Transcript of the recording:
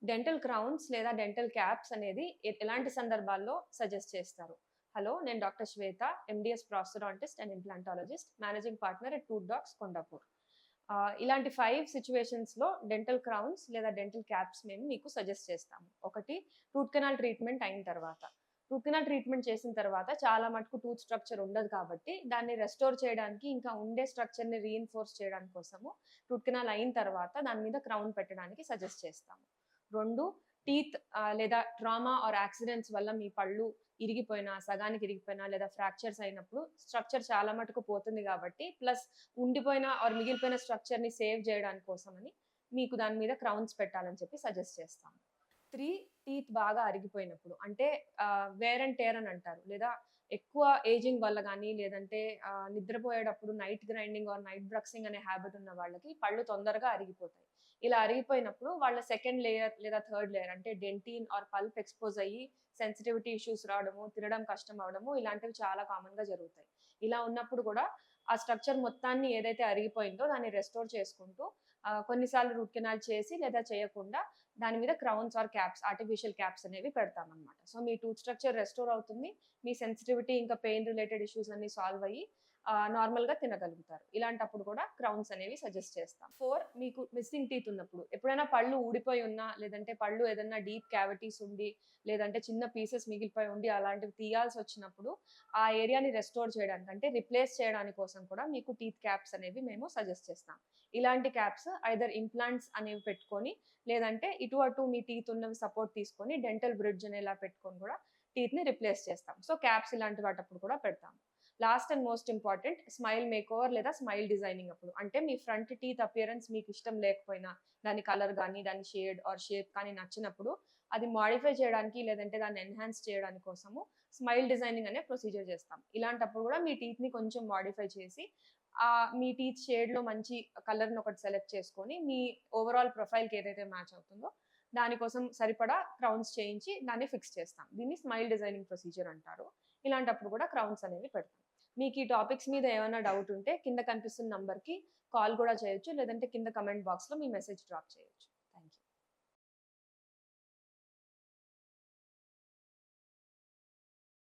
Dental crowns లేదా dental caps అనేది ఎలాంటి సందర్భాల్లో సజెస్ట్ చేస్తారు? హలో, నేను doctor Shweta, MDS prosthodontist and implantologist, managing partner at tooth docs Kondapur. ఇలాంటి 5 సిట్యుయేషన్స్‌లో డెంటల్ క్రౌన్స్ లేదా డెంటల్ క్యాప్స్ మేము మీకు సజెస్ట్ చేస్తాము. ఒకటి, రూట్ కెనాల్ ట్రీట్మెంట్ అయిన తర్వాత. రూట్ కెనాల్ ట్రీట్మెంట్ చేసిన తర్వాత చాలా మటుకు టూత్ స్ట్రక్చర్ ఉండదు కాబట్టి, దాన్ని రెస్టోర్ చేయడానికి, ఇంకా ఉండే స్ట్రక్చర్‌ని రీఇన్ఫోర్స్ చేయడానికి కోసము రూట్ కెనాల్ అయిన తర్వాత దాని మీద క్రౌన్ పెట్టడానికి సజెస్ట్ చేస్తాము. 2, టీత్ లేదా ట్రామా ఆర్ యాక్సిడెంట్స్ వల్ల మీ పళ్ళు ఇరిగిపోయినా, సగానికి ఇరిగిపోయినా లేదా ఫ్రాక్చర్స్ అయినప్పుడు స్ట్రక్చర్ చాలా మటుకు పోతుంది కాబట్టి, ప్లస్ ఉండిపోయిన ఆర్ మిగిలిపోయిన స్ట్రక్చర్‌ని సేవ్ జేయడానికి కోసమని మీకు దాని మీద క్రౌన్స్ పెట్టాలని చెప్పి సజెస్ట్ చేస్తాము. 3, టీత్ బాగా అరిగిపోయినప్పుడు. అంటే వేర్ అండ్ టేర్ అని అంటారు. లేదా ఎక్కువ ఏజింగ్ వల్ల గానీ, లేదంటే నిద్రపోయేటప్పుడు నైట్ గ్రైండింగ్ ఆర్ నైట్ బ్రక్సింగ్ అనే హాబిట్ ఉన్న వాళ్ళకి పళ్ళు తొందరగా అరిగిపోతాయి. ఇలా అరిగిపోయినప్పుడు వాళ్ళ సెకండ్ లేయర్ లేదా థర్డ్ లేయర్ అంటే డెంటిన్ ఆర్ పల్ప్ ఎక్స్‌పోజ్ అయ్యి సెన్సిటివిటీ ఇష్యూస్ రావడము, తినడం కష్టం అవ్వడము ఇలాంటివి చాలా కామన్‌గా జరుగుతాయి. ఇలా ఉన్నప్పుడు గూడా ఆ స్ట్రక్చర్ మొత్తాన్ని ఏదైతే అరిగిపోయిందో దాన్ని రెస్టోర్ చేసుకుంటూ కొన్నిసార్లు రూట్ కెనాల్ చేసి లేదా చేయకుండా దాని మీద crowns or caps, artificial caps అనేవి పెడతామనమాట. సో, మీ టూత్ స్ట్రక్చర్ రెస్టోర్ అవుతుంది. మీ సెన్సిటివిటీ ఇంకా పెయిన్ రిలేటెడ్ ఇష్యూస్ అన్నీ సాల్వ్ అయ్యి నార్మల్‌గా తినగలుగుతారు. ఇలాంటప్పుడు కూడా క్రౌన్స్ అనేవి సజెస్ట్ చేస్తాం. 4, మీకు మిస్సింగ్ టీత్ ఉన్నప్పుడు. ఎప్పుడైనా పళ్ళు ఊడిపోయి ఉన్నా, లేదంటే పళ్ళు ఏదన్నా డీప్ క్యావిటీస్ ఉండి, లేదంటే చిన్న పీసెస్ మిగిలిపోయి ఉండి అలాంటివి తీయాల్సొచ్చినప్పుడు, ఆ ఏరియాని రెస్టోర్ చేయడానికి అంటే రిప్లేస్ చేయడానికి కోసం కూడా మీకు టీత్ క్యాప్స్ అనేవి మేము సజెస్ట్ చేస్తాం. ఇలాంటి క్యాప్స్ ఐదర్ ఇంప్లాంట్స్ అనేవి పెట్టుకొని, లేదంటే ఇటు అటు మీ టీత్ ఉన్నవి సపోర్ట్ తీసుకొని డెంటల్ బ్రిడ్జ్ అనేలా పెట్టుకొని కూడా టీత్‌ని రిప్లేస్ చేస్తాం. సో, క్యాప్స్ ఇలాంటి వాటప్పుడు కూడా పెడతాం. Last and most important, smile makeover లేదా స్మైల్ డిజైనింగ్ అప్పుడు. అంటే మీ ఫ్రంట్ టీత్ అపియరెన్స్ మీకిష్టం లేకపోయినా, దాని కలర్ గానీ, దాని షేడ్ ఆర్ షేప్ కానీ నచ్చినప్పుడు, అది మోడిఫై చేయడానికి లేదంటే దాన్ని ఎన్హాన్స్ చేయడానికి కోసము స్మైల్ డిజైనింగ్ అనే ప్రొసీజర్ చేస్తాం. ఇలాంటప్పుడు గూడా మీ టీత్‌ని కొంచెం మోడిఫై చేసి, మీ టీత్ షేడ్‌లో మంచి కలర్‌ని ఒకటి సెలెక్ట్ చేసుకొని, మీ ఓవరాల్ ప్రొఫైల్‌కి ఏదైతే మ్యాచ్ అవుతుందో, దాని కోసం సరిపడా క్రౌన్స్ చేయించి దాన్ని ఫిక్స్ చేస్తాం. దీన్ని స్మైల్ డిజైనింగ్ ప్రొసీజర్ అంటారు. ఇలాంటప్పుడు కూడా క్రౌన్స్ అనేవి పెడతాం. మీకు ఈ టాపిక్స్ మీద ఏమైనా డౌట్ ఉంటే కింద కనిపిస్తున్న నంబర్‌కి కాల్ గూడా చేయొచ్చు. లేదంటే కింద కామెంట్ బాక్స్‌లో మీ మెసేజ్ డ్రాప్ చేయొచ్చు.